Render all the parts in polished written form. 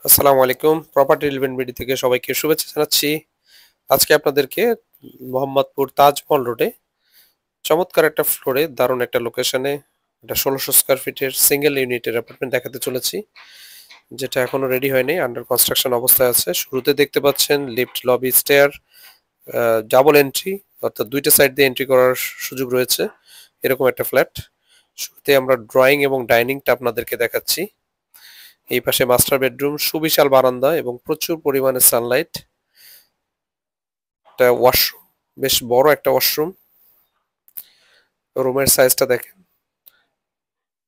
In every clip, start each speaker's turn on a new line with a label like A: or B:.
A: আসসালামু আলাইকুম। Property development BD থেকে সবাইকে শুভেচ্ছা জানাচ্ছি। আজকে আপনাদেরকে মোহাম্মদপুর তাজমহল রোডে চমৎকার একটা ফ্লোরে দারুণ একটা লোকেশনে একটা ১৬০০ স্কয়ার ফিটের সিঙ্গেল ইউনিটের অ্যাপার্টমেন্ট দেখাতে চলেছি, যেটা এখনো রেডি হয়নি, আন্ডার কনস্ট্রাকশন অবস্থায় আছে। শুরুতে দেখতে পাচ্ছেন lift, lobby, stair, double entry, অর্থাৎ দুইটা সাইড দিয়ে এন্ট্রি করার সুযোগ রয়েছে এরকম একটা ফ্ল্যাট। শুরুতে আমরা ড্রয়িং এবং ডাইনিংটা আপনাদেরকে দেখাচ্ছি। এই পাশে মাস্টার বেডরুম, সুবিশাল বারান্দা এবং প্রচুর পরিমাণে সানলাইট। একটা ওয়াশরুম, বেশ বড় একটা ওয়াশরুম। রুমের সাইজটা দেখেন,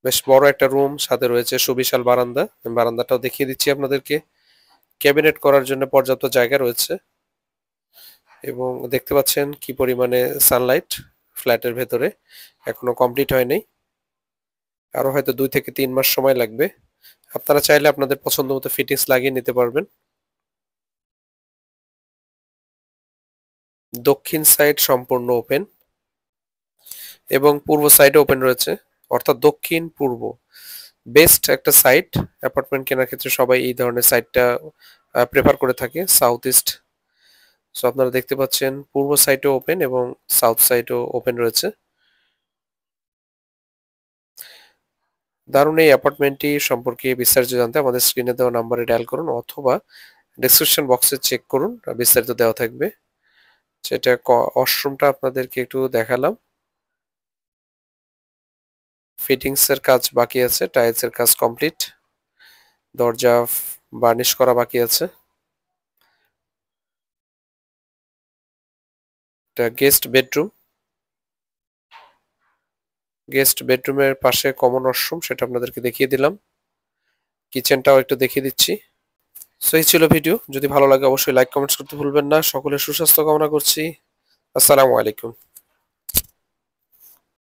A: বেশ বড় একটা রুম, সাথে রয়েছে সুবিশাল বারান্দা। আমি বারান্দাটাও দেখিয়ে দিচ্ছি আপনাদেরকে। ক্যাবিনেট করার জন্য পর্যাপ্ত জায়গা রয়েছে এবং দেখতে পাচ্ছেন কি পরিমাণে সানলাইট ফ্ল্যাটের ভেতরে। এখনো কমপ্লিট হয়নি, আরো হয়তো 2 থেকে 3 মাস সময় লাগবে। আপনারা চাইলে আপনাদের পছন্দ মতো ফিটিংস লাগিয়ে নিতে পারবেন। দক্ষিণ সাইড সম্পূর্ণ ওপেন এবং পূর্ব সাইডে ওপেন রয়েছে, অর্থাৎ দক্ষিণ পূর্ব বেস্ট একটা সাইট। অ্যাপার্টমেন্ট কেনার ক্ষেত্রে সবাই এই ধরনের সাইটটা প্রেফার করে থাকে, সাউথ ইস্ট। সো আপনারা দেখতে পাচ্ছেন পূর্ব সাইডও ওপেন এবং সাউথ সাইডও ওপেন রয়েছে। দারুণ এই অ্যাপার্টমেন্টটি সম্পর্কে বিস্তারিত জানতে আমাদের স্ক্রিনে দেওয়া নাম্বারে ডায়াল করুন অথবা ডেসক্রিপশন বক্সে চেক করুন, বিস্তারিত দেওয়া থাকবে। সেটা ওয়াশরুমটা আপনাদেরকে একটু দেখালাম। ফিটিংস এর কাজ বাকি আছে, টাইলস এর কাজ কমপ্লিট, দরজা বার্নিশ করা বাকি আছে। এটা গেস্ট বেডরুমের পাশে কমন ওয়াশরুম, সেটা আপনাদেরকে দেখিয়ে দিলাম। কিচেনটাও একটু দেখিয়ে দিচ্ছি। সো এই ছিল ভিডিও। যদি ভালো লাগে অবশ্যই লাইক কমেন্টস করতে ভুলবেন না। সকলের সুস্বাস্থ্য কামনা করছি। আসসালামু আলাইকুম।